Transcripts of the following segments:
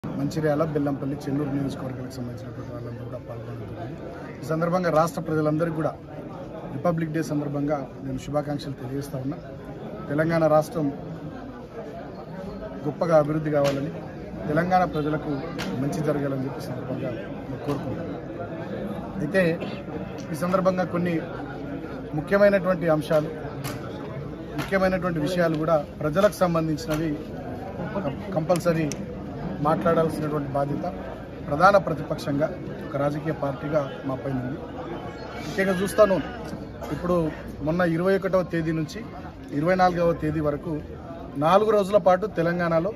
మంచిర్యాల, బెల్లంపల్లి, చెన్నూరు నియోజకవర్గాలకు సంబంధించినటువంటి వాళ్ళందరూ కూడా పాల్గొంటున్నారు. ఈ సందర్భంగా రాష్ట్ర ప్రజలందరికీ కూడా రిపబ్లిక్ డే సందర్భంగా నేను శుభాకాంక్షలు తెలియజేస్తా ఉన్నా. తెలంగాణ రాష్ట్రం గొప్పగా అభివృద్ధి కావాలని, తెలంగాణ ప్రజలకు మంచి జరగాలని చెప్పి సందర్భంగా కోరుకుంటున్నాను. అయితే ఈ సందర్భంగా కొన్ని ముఖ్యమైనటువంటి అంశాలు, ముఖ్యమైనటువంటి విషయాలు కూడా ప్రజలకు సంబంధించినవి కంపల్సరీ మాట్లాడాల్సినటువంటి బాధ్యత ప్రధాన ప్రతిపక్షంగా ఒక రాజకీయ పార్టీగా మా పైన ఉంది. ముఖ్యంగా చూస్తాను, ఇప్పుడు మొన్న 21వ తేదీ నుంచి 24వ తేదీ వరకు 4 రోజుల పాటు తెలంగాణలో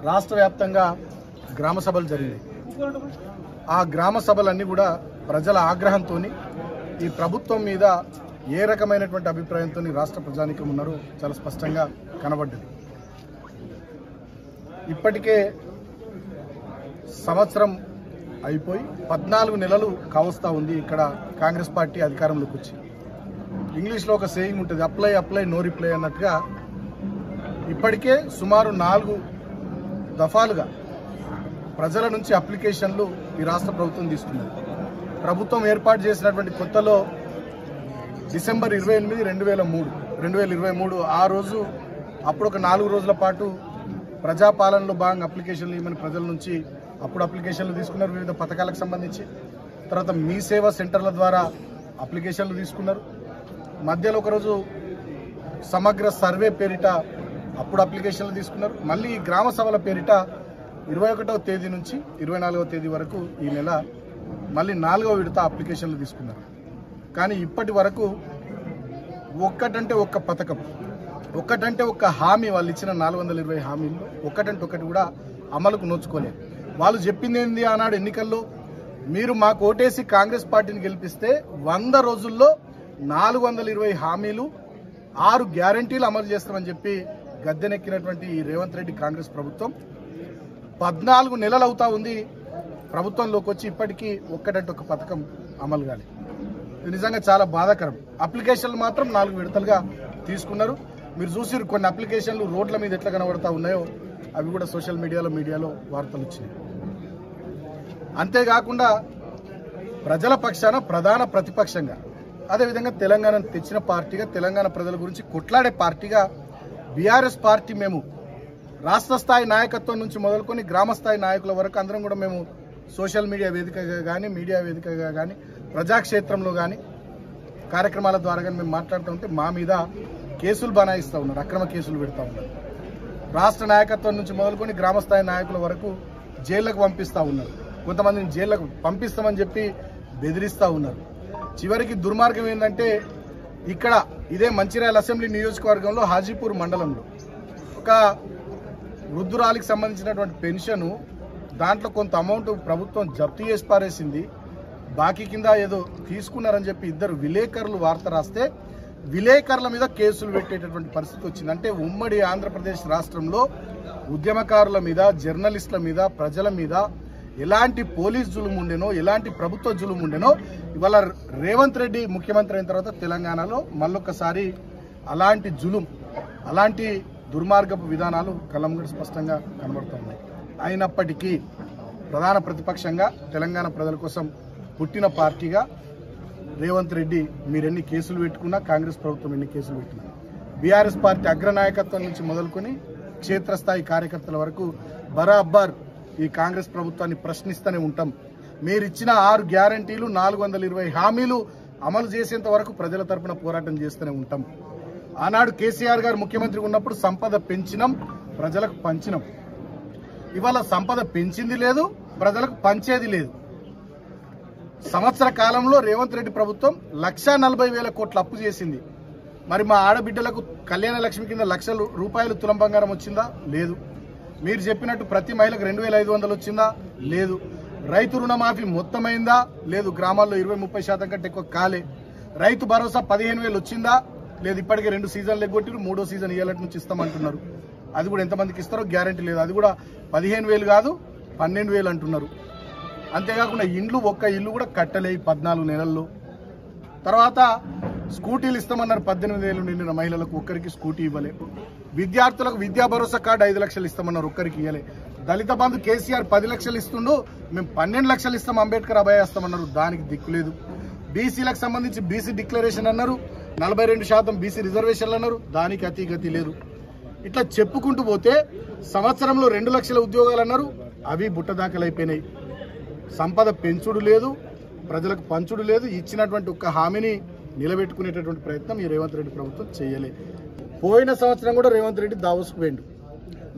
రాష్ట్ర వ్యాప్తంగా గ్రామ సభలు జరిగాయి. ఆ గ్రామ సభలన్నీ కూడా ప్రజల ఆగ్రహంతో, ఈ ప్రభుత్వం మీద ఏ రకమైనటువంటి అభిప్రాయంతో రాష్ట్ర ప్రజానీకం ఉన్నారో చాలా స్పష్టంగా కనబడ్డది. ఇప్పటికే సంవత్సరం అయిపోయి 14 నెలలు కావస్తా ఉంది ఇక్కడ కాంగ్రెస్ పార్టీ అధికారంలోకి వచ్చి. ఇంగ్లీష్లో ఒక సేయింగ్ ఉంటుంది, అప్లై అప్లై నో రిప్లై అన్నట్టుగా ఇప్పటికే సుమారు 4 దఫాలుగా ప్రజల నుంచి అప్లికేషన్లు ఈ రాష్ట్ర ప్రభుత్వం తీసుకున్నది. ప్రభుత్వం ఏర్పాటు చేసినటువంటి కొత్తలో డిసెంబర్ 28, 2023 ఆ రోజు అప్పుడు ఒక 4 రోజుల పాటు ప్రజాపాలనలో భాగంగా అప్లికేషన్లు ఇవ్వమని ప్రజల నుంచి అప్పుడు అప్లికేషన్లు తీసుకున్నారు. వివిధ పథకాలకు సంబంధించి తర్వాత మీ సేవా సెంటర్ల ద్వారా అప్లికేషన్లు తీసుకున్నారు. మధ్యలో ఒకరోజు సమగ్ర సర్వే పేరిట అప్పుడు అప్లికేషన్లు తీసుకున్నారు. మళ్ళీ ఈ గ్రామ సభల పేరిట 21వ తేదీ నుంచి 24వ తేదీ వరకు ఈ నెల మళ్ళీ 4వ విడత అప్లికేషన్లు తీసుకున్నారు. కానీ ఇప్పటి వరకు ఒక్కటంటే ఒక్క పథకం, ఒక్కటంటే ఒక్క హామీ, వాళ్ళు ఇచ్చిన 420 హామీల్లో ఒక్కటంటే ఒకటి కూడా అమలుకు నోచుకోలేదు. వాళ్ళు చెప్పింది ఏంది ఆనాడు ఎన్నికల్లో, మీరు మాకు ఓటేసి కాంగ్రెస్ పార్టీని గెలిపిస్తే 100 రోజుల్లో 420 హామీలు 6 గ్యారంటీలు అమలు చేస్తామని చెప్పి గద్దెనెక్కినటువంటి ఈ రేవంత్ రెడ్డి కాంగ్రెస్ ప్రభుత్వం 14 నెలలు అవుతా ఉంది ప్రభుత్వంలోకి వచ్చి, ఇప్పటికీ ఒక్కటంటే ఒక పథకం అమలు కాలేదు. ఇది నిజంగా చాలా బాధాకరం. అప్లికేషన్లు మాత్రం 4 విడతలుగా తీసుకున్నారు. మీరు చూసిరు కొన్ని అప్లికేషన్లు రోడ్ల మీద ఎట్లా కనబడతా ఉన్నాయో అవి కూడా సోషల్ మీడియాలో వార్తలు వచ్చినాయి. అంతేకాకుండా ప్రజల పక్షాన ప్రధాన ప్రతిపక్షంగా, అదేవిధంగా తెలంగాణను తెచ్చిన పార్టీగా, తెలంగాణ ప్రజల గురించి కొట్లాడే పార్టీగా బీఆర్ఎస్ పార్టీ మేము రాష్ట్ర స్థాయి నాయకత్వం నుంచి మొదలుకొని గ్రామ స్థాయి నాయకుల వరకు అందరం కూడా మేము సోషల్ మీడియా వేదికగా కానీ, మీడియా వేదికగా కానీ, ప్రజాక్షేత్రంలో కానీ కార్యక్రమాల ద్వారా కానీ మేము మాట్లాడుతూ ఉంటే మా మీద కేసులు బనాయిస్తూ ఉన్నారు, అక్రమ కేసులు పెడతా ఉన్నారు. రాష్ట్ర నాయకత్వం నుంచి మొదలుకొని గ్రామస్థాయి నాయకుల వరకు జైళ్లకు పంపిస్తూ ఉన్నారు. కొంతమందిని జైళ్లకు పంపిస్తామని చెప్పి బెదిరిస్తూ ఉన్నారు. చివరికి దుర్మార్గం ఏంటంటే ఇక్కడ ఇదే మంచిర్యాల అసెంబ్లీ నియోజకవర్గంలో హాజీపూర్ మండలంలో ఒక వృద్ధురాలికి సంబంధించినటువంటి పెన్షను దాంట్లో కొంత అమౌంట్ ప్రభుత్వం జప్తు చేసి పారేసింది. బాకీ కింద ఏదో తీసుకున్నారని చెప్పి 2 విలేకరులు వార్త రాస్తే విలేకరుల మీద కేసులు పెట్టేటటువంటి పరిస్థితి వచ్చింది. అంటే ఉమ్మడి ఆంధ్రప్రదేశ్ రాష్ట్రంలో ఉద్యమకారుల మీద, జర్నలిస్టుల మీద, ప్రజల మీద ఎలాంటి పోలీస్ జులుము ఉండేనో, ఎలాంటి ప్రభుత్వ జులుము ఉండేనో ఇవాళ రేవంత్ రెడ్డి ముఖ్యమంత్రి అయిన తర్వాత తెలంగాణలో మళ్ళొక్కసారి అలాంటి జులుం, అలాంటి దుర్మార్గపు విధానాలు కళ్ళముందు స్పష్టంగా కనబడుతున్నాయి. అయినప్పటికీ ప్రధాన ప్రతిపక్షంగా తెలంగాణ ప్రజల కోసం పుట్టిన పార్టీగా రేవంత్ రెడ్డి మీరెన్ని కేసులు పెట్టుకున్నా, కాంగ్రెస్ ప్రభుత్వం ఎన్ని కేసులు పెట్టినా, బీఆర్ఎస్ పార్టీ అగ్రనాయకత్వం నుంచి మొదలుకొని క్షేత్రస్థాయి కార్యకర్తల వరకు బరాబర్ ఈ కాంగ్రెస్ ప్రభుత్వాన్ని ప్రశ్నిస్తూనే ఉంటాం. మీరిచ్చిన 6 గ్యారంటీలు 420 హామీలు అమలు చేసేంత వరకు ప్రజల తరపున పోరాటం చేస్తూనే ఉంటాం. ఆనాడు కేసీఆర్ గారు ముఖ్యమంత్రి ఉన్నప్పుడు సంపద పెంచినాం, ప్రజలకు పంచినాం. ఇవాళ సంపద పెంచింది లేదు, ప్రజలకు పంచేది లేదు. సంవత్సర కాలంలో రేవంత్ రెడ్డి ప్రభుత్వం 1,40,000 కోట్ల అప్పు చేసింది. మరి మా ఆడబిడ్డలకు కళ్యాణ లక్ష్మి కింద ₹1,00,000 తులం బంగారం వచ్చిందా? లేదు. మీరు చెప్పినట్టు ప్రతి మహిళకు 2,500 వచ్చిందా? లేదు. రైతు రుణమాఫీ మొత్తమైందా? లేదు. గ్రామాల్లో 20-30% కంటే ఎక్కువ కాలే. రైతు భరోసా 15,000 వచ్చిందా? లేదు. ఇప్పటికే 2 సీజన్లు ఎగ్గొట్టి 3వ సీజన్ ఇయ్యాలటి నుంచి ఇస్తామంటున్నారు. అది కూడా ఎంతమందికి ఇస్తారో గ్యారంటీ లేదు. అది కూడా 15,000 కాదు 12,000 అంటున్నారు. అంతేకాకుండా ఇండ్లు, ఒక్క ఇల్లు కూడా కట్టలే 14 నెలల్లో. తర్వాత స్కూటీలు ఇస్తామన్నారు 18 ఏళ్ళు నిండిన మహిళలకు ఒక్కరికి స్కూటీ ఇవ్వలే. విద్యార్థులకు విద్యా భరోసా కార్డు 5 లక్షలు ఇస్తామన్నారు, ఒక్కరికి ఇవ్వలే. దళిత బంధు కేసీఆర్ 10 లక్షలు ఇస్తుండు, మేము 12 లక్షలు ఇస్తాం, అంబేద్కర్ అభయాస్తామన్నారు, దానికి దిక్కులేదు. బీసీలకు సంబంధించి బీసీ డిక్లరేషన్ అన్నారు, 42% బీసీ రిజర్వేషన్లు అన్నారు, దానికి అతిగతి లేదు. ఇట్లా చెప్పుకుంటూ పోతే సంవత్సరంలో 2 లక్షల ఉద్యోగాలు అన్నారు, అవి బుట్టదాఖలైపోయినాయి. సంపద పెంచుడు లేదు, ప్రజలకు పంచుడు లేదు, ఇచ్చినటువంటి ఒక్క హామీని నిలబెట్టుకునేటటువంటి ప్రయత్నం ఈ రేవంత్ రెడ్డి ప్రభుత్వం చేయలే. పోయిన సంవత్సరం కూడా రేవంత్ రెడ్డి దావోస్కు పోయిండు.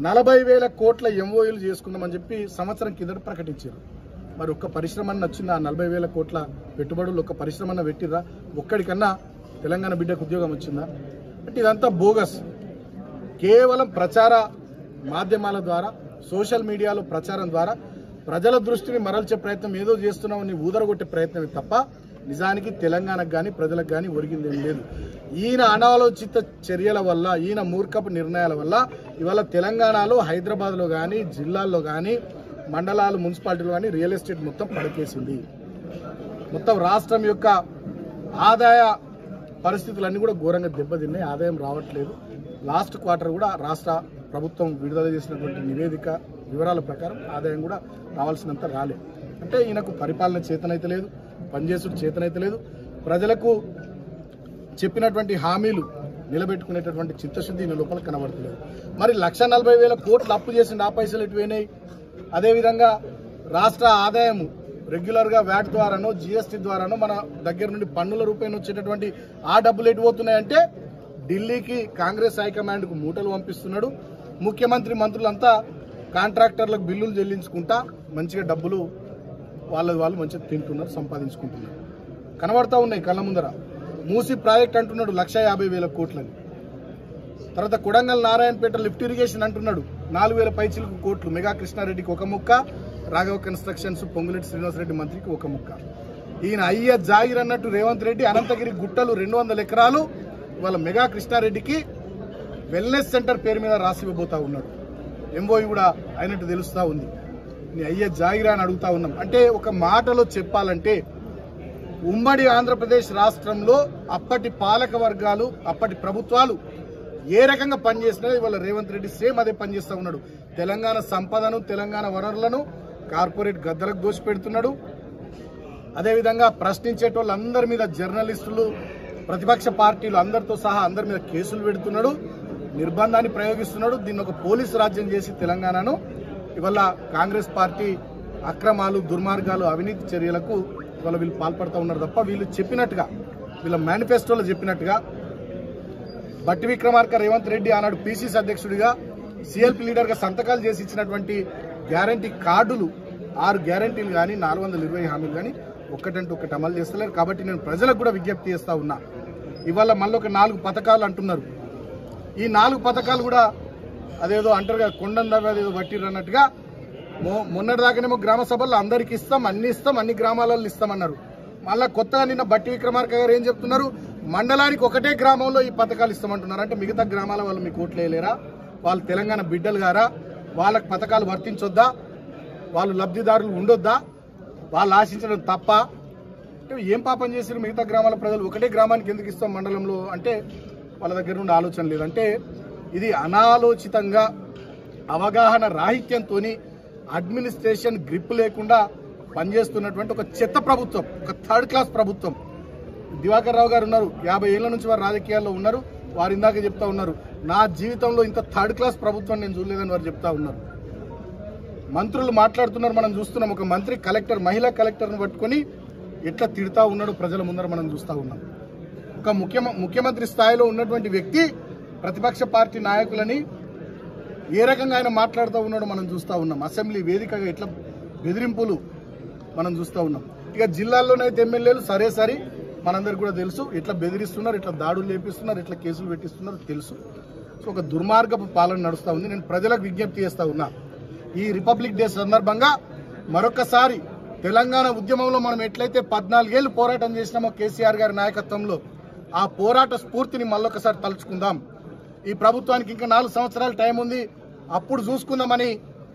40,000 కోట్ల ఎంఓయూలు చేసుకుందామని చెప్పి సంవత్సరం కిందట ప్రకటించారు. మరి ఒక్క పరిశ్రమ వచ్చిందా? 40,000 కోట్ల పెట్టుబడులు ఒక్క పరిశ్రమ పెట్టిర్రా? ఒక్కడికన్నా తెలంగాణ బిడ్డకు ఉద్యోగం వచ్చిందా? అంటే ఇదంతా బోగస్. కేవలం ప్రచార మాధ్యమాల ద్వారా, సోషల్ మీడియాలో ప్రచారం ద్వారా ప్రజల దృష్టిని మరల్చే ప్రయత్నం ఏదో చేస్తున్నామని ఊదరగొట్టే ప్రయత్నమే తప్ప నిజానికి తెలంగాణకు కానీ ప్రజలకు కానీ ఒరిగిందేం లేదు. ఈయన అనాలోచిత చర్యల వల్ల, ఈయన మూర్ఖపు నిర్ణయాల వల్ల ఇవాళ తెలంగాణలో, హైదరాబాద్లో కానీ, జిల్లాల్లో కానీ, మండలాలు, మున్సిపాలిటీలు కానీ రియల్ ఎస్టేట్ మొత్తం పడకేసింది. మొత్తం రాష్ట్రం యొక్క ఆదాయ పరిస్థితులన్నీ కూడా ఘోరంగా దెబ్బతిన్నాయి. ఆదాయం రావట్లేదు. లాస్ట్ క్వార్టర్ కూడా రాష్ట్ర ప్రభుత్వం విడుదల చేసినటువంటి నివేదిక వివరాల ప్రకారం ఆదాయం కూడా రావాల్సినంత రాలేదు. అంటే ఈయనకు పరిపాలన చేతనైతే లేదు, పనిచేసుడు చేతనైతే లేదు, ప్రజలకు చెప్పినటువంటి హామీలు నిలబెట్టుకునేటటువంటి చిత్తశుద్ధి ఈయన లోపల కనబడతలేదు. మరి 1,40,000 కోట్లు అప్పు చేసిండు, ఆ పైసలు ఎటు పోయినాయి? అదేవిధంగా రాష్ట్ర ఆదాయము రెగ్యులర్గా వ్యాట్ ద్వారానో, జిఎస్టీ ద్వారానో మన దగ్గర నుండి పన్నుల రూపాయలు వచ్చేటటువంటి ఆ డబ్బులు ఎటు పోతున్నాయంటే ఢిల్లీకి కాంగ్రెస్ హైకమాండ్కు మూటలు పంపిస్తున్నాడు. ముఖ్యమంత్రి, మంత్రులంతా కాంట్రాక్టర్లకు బిల్లులు చెల్లించుకుంటా మంచిగా డబ్బులు వాళ్ళు మంచిగా తింటున్నారు, సంపాదించుకుంటున్నారు. కనబడతా ఉన్నాయి కళ్ళ ముందర. మూసి ప్రాజెక్ట్ అంటున్నాడు 1,50,000 కోట్లని. తర్వాత కొడంగల్ నారాయణపేట లిఫ్ట్ ఇరిగేషన్ అంటున్నాడు 4,000 పైచిలకు కోట్లు. మెగా కృష్ణారెడ్డికి ఒక ముక్క, రాఘవ కన్స్ట్రక్షన్స్ పొంగులేటి శ్రీనివాసరెడ్డి మంత్రికి ఒక ముక్క. ఈయన అయ్య జాగిర్ అన్నట్టు రేవంత్ రెడ్డి అనంతగిరి గుట్టలు 200 ఎకరాలు ఇవాళ మెగా కృష్ణారెడ్డికి వెల్నెస్ సెంటర్ పేరు మీద రాసివ్వబోతా ఉన్నాడు. ఎంఓయూ కూడా అయినట్టు తెలుస్తా ఉంది. నీ అయ్య జాగిరా అని అడుగుతా ఉన్నాం. అంటే ఒక మాటలో చెప్పాలంటే ఉమ్మడి ఆంధ్రప్రదేశ్ రాష్ట్రంలో అప్పటి పాలక వర్గాలు, అప్పటి ప్రభుత్వాలు ఏ రకంగా పనిచేసినా ఇవాళ రేవంత్ రెడ్డి సేమ్ అదే పనిచేస్తా ఉన్నాడు. తెలంగాణ సంపదను, తెలంగాణ వనరులను కార్పొరేట్ గద్దలకు దోచిపెడుతున్నాడు. అదేవిధంగా ప్రశ్నించేటోళ్ళందరి మీద, జర్నలిస్టులు, ప్రతిపక్ష పార్టీలు అందరితో సహా అందరి మీద కేసులు పెడుతున్నాడు, నిర్బంధాన్ని ప్రయోగిస్తున్నాడు. దీన్ని ఒక పోలీసు రాజ్యం చేసి తెలంగాణను ఇవాళ కాంగ్రెస్ పార్టీ అక్రమాలు, దుర్మార్గాలు, అవినీతి చర్యలకు ఇవాళ వీళ్ళు పాల్పడుతూ ఉన్నారు తప్ప వీళ్ళు చెప్పినట్టుగా, వీళ్ళ మేనిఫెస్టోలో చెప్పినట్టుగా బట్టి విక్రమార్క రేవంత్ రెడ్డి ఆనాడు పీసీసీ అధ్యక్షుడిగా, సిఎల్పీ లీడర్గా సంతకాలు చేసి ఇచ్చినటువంటి గ్యారంటీ కార్డులు 6 గ్యారంటీలు కానీ 420 హామీలు కానీ ఒక్కటంటూ ఒకటి అమలు చేస్తలేరు. కాబట్టి నేను ప్రజలకు కూడా విజ్ఞప్తి చేస్తా ఉన్నా. ఇవాళ మళ్ళీ ఒక 4 పథకాలు అంటున్నారు. ఈ 4 పథకాలు కూడా అదేదో అంటారు కదా, కొండందా ఏదో పట్టిర్రు అన్నట్టుగా మొన్నటిదాకానేమో గ్రామ సభల్లో అందరికి ఇస్తాం, అన్ని గ్రామాలలో ఇస్తామన్నారు. మళ్ళా కొత్తగా నిన్న బట్టి విక్రమార్క గారు ఏం చెప్తున్నారు, మండలానికి ఒకటే గ్రామంలో ఈ పథకాలు ఇస్తామంటున్నారు. అంటే మిగతా గ్రామాల వాళ్ళు మీకు ఓట్లు వేయలేరా? వాళ్ళు తెలంగాణ బిడ్డలు గారా? వాళ్ళకి పథకాలు వర్తించొద్దా? వాళ్ళు లబ్ధిదారులు ఉండొద్దా? వాళ్ళు ఆశించడం తప్ప? అంటే ఏం పాపం చేశారు మిగతా గ్రామాల ప్రజలు? ఒకటే గ్రామానికి ఎందుకు ఇస్తాం మండలంలో అంటే వాళ్ళ దగ్గర నుండి ఆలోచన లేదంటే ఇది అనాలోచితంగా, అవగాహన రాహిత్యంతో, అడ్మినిస్ట్రేషన్ గ్రిప్ లేకుండా పనిచేస్తున్నటువంటి ఒక చెత్త ప్రభుత్వం, ఒక థర్డ్ క్లాస్ ప్రభుత్వం. దివాకర్ రావు గారు ఉన్నారు, 50 ఏళ్ల నుంచి వారు రాజకీయాల్లో ఉన్నారు. వారు ఇందాక చెప్తా ఉన్నారు, నా జీవితంలో ఇంత థర్డ్ క్లాస్ ప్రభుత్వం నేను చూడలేదని వారు చెప్తా ఉన్నారు. మంత్రులు మాట్లాడుతున్నారు, మనం చూస్తున్నాం. ఒక మంత్రి కలెక్టర్, మహిళా కలెక్టర్ను పట్టుకొని ఎట్లా తిడతా ఉన్నాడు ప్రజల ముందర మనం చూస్తూ ఉన్నాం. ఒక ముఖ్యమంత్రి స్థాయిలో ఉన్నటువంటి వ్యక్తి ప్రతిపక్ష పార్టీ నాయకులని ఏ రకంగా ఆయన మాట్లాడుతూ ఉన్నాడో మనం చూస్తూ ఉన్నాం. అసెంబ్లీ వేదికగా ఎట్లా బెదిరింపులు మనం చూస్తూ ఉన్నాం. ఇక జిల్లాల్లోనైతే ఎమ్మెల్యేలు సరే మనందరికి కూడా తెలుసు, ఎట్లా బెదిరిస్తున్నారు, ఎట్లా దాడులు చేపిస్తున్నారు, ఎట్లా కేసులు పెట్టిస్తున్నారు తెలుసు. సో ఒక దుర్మార్గపు పాలన నడుస్తూ ఉంది. నేను ప్రజలకు విజ్ఞప్తి చేస్తూ ఉన్నా, ఈ రిపబ్లిక్ డే సందర్భంగా మరొకసారి తెలంగాణ ఉద్యమంలో మనం ఎట్లయితే 14 ఏళ్లు పోరాటం చేసినామో కేసీఆర్ గారి నాయకత్వంలో, ఆ పోరాట స్ఫూర్తిని మళ్ళొకసారి తలుచుకుందాం. ఈ ప్రభుత్వానికి ఇంకా 4 సంవత్సరాల టైం ఉంది, అప్పుడు చూసుకుందామని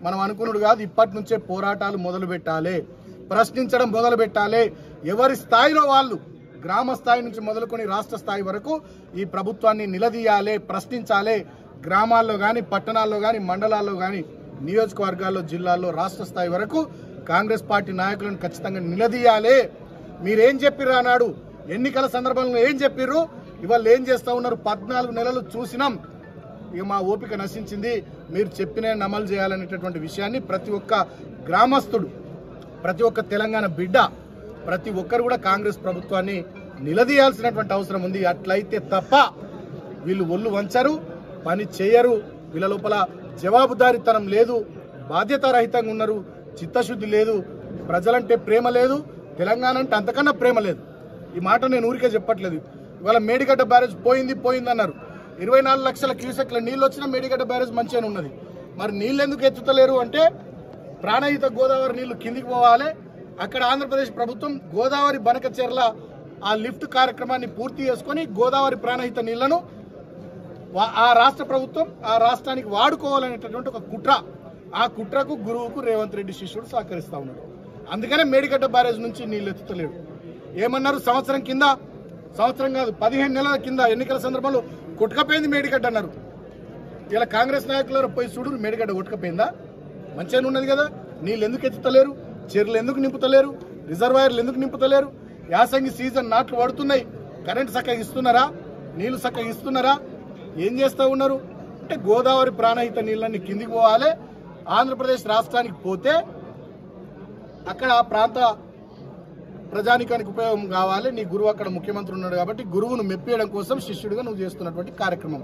మనం అనుకున్నాడు కాదు. ఇప్పటి నుంచే పోరాటాలు మొదలు పెట్టాలి, ప్రశ్నించడం మొదలు పెట్టాలి. ఎవరి స్థాయిలో వాళ్ళు గ్రామ స్థాయి నుంచి మొదలుకొని రాష్ట్ర స్థాయి వరకు ఈ ప్రభుత్వాన్ని నిలదీయాలి, ప్రశ్నించాలి. గ్రామాల్లో కానీ, పట్టణాల్లో కానీ, మండలాల్లో కానీ, నియోజకవర్గాల్లో, జిల్లాల్లో, రాష్ట్ర స్థాయి వరకు కాంగ్రెస్ పార్టీ నాయకులను ఖచ్చితంగా నిలదీయాలి. మీరేం చెప్పిర్రు అన్నాడు ఎన్నికల సందర్భంలో, ఏం చెప్పిర్రు, ఇవాళ ఏం చేస్తా ఉన్నారు? 14 నెలలు చూసినాం, ఇక మా ఓపిక నశించింది, మీరు చెప్పిన అమలు చేయాలనేటటువంటి విషయాన్ని ప్రతి ఒక్క గ్రామస్తుడు, ప్రతి ఒక్క తెలంగాణ బిడ్డ, ప్రతి ఒక్కరు కూడా కాంగ్రెస్ ప్రభుత్వాన్ని నిలదీయాల్సినటువంటి అవసరం ఉంది. అట్లయితే తప్ప వీళ్ళు ఒళ్ళు వంచరు, పని చేయరు. వీళ్ళ లోపల జవాబుదారీతనం లేదు, బాధ్యతారహితంగా ఉన్నారు, చిత్తశుద్ధి లేదు, ప్రజలంటే ప్రేమ లేదు, తెలంగాణ అంటే అంతకన్నా ప్రేమ లేదు. ఈ మాట నేను ఊరికే చెప్పట్లేదు. ఇవాళ మేడిగడ్డ బ్యారేజ్ పోయింది అన్నారు. 24 లక్షల క్యూసెక్ల నీళ్ళు వచ్చినా మేడిగడ్డ బ్యారేజ్ మంచిగానే ఉన్నది. మరి నీళ్ళు ఎందుకు ఎత్తుతలేరు అంటే, ప్రాణహిత గోదావరి నీళ్లు కిందికి పోవాలి. అక్కడ ఆంధ్రప్రదేశ్ ప్రభుత్వం గోదావరి బనకచెర్ల ఆ లిఫ్ట్ కార్యక్రమాన్ని పూర్తి చేసుకొని గోదావరి ప్రాణహిత నీళ్లను ఆ రాష్ట్ర ప్రభుత్వం ఆ రాష్ట్రానికి వాడుకోవాలనేటటువంటి ఒక కుట్ర. ఆ కుట్రకు గురువుకు రేవంత్ రెడ్డి శిష్యుడు సహకరిస్తా ఉన్నాడు. అందుకనే మేడిగడ్డ బ్యారేజ్ నుంచి నీళ్లు ఎత్తుతలేడు. ఏమన్నారు? సంవత్సరం కాదు 15 నెలల కింద ఎన్నికల సందర్భంలో కొట్టుకపోయింది మేడిగడ్డ అన్నారు. ఇలా కాంగ్రెస్ నాయకులు పోయి చూడు, మేడిగడ్డ కొట్టుకపోయిందా? మంచిగానే ఉన్నది కదా. నీళ్ళు ఎందుకు ఎత్తుతలేరు? చెర్లు ఎందుకు నింపుతలేరు? రిజర్వాయర్లు ఎందుకు నింపుతలేరు? యాసంగి సీజన్ నాట్లు పడుతున్నాయి, కరెంటు చక్కగా ఇస్తున్నారా? నీళ్లు చక్కగా ఇస్తున్నారా? ఏం చేస్తూ ఉన్నారు అంటే, గోదావరి ప్రాణహిత నీళ్ళని కిందికి పోవాలి. ఆంధ్రప్రదేశ్ రాష్ట్రానికి పోతే అక్కడ ఆ ప్రాంత ప్రజానికానికి ఉపయోగం కావాలి. నీ గురువు అక్కడ ముఖ్యమంత్రి ఉన్నాడు కాబట్టి గురువును మెప్పియడం కోసం శిష్యుడిగా నువ్వు చేస్తున్నటువంటి కార్యక్రమం.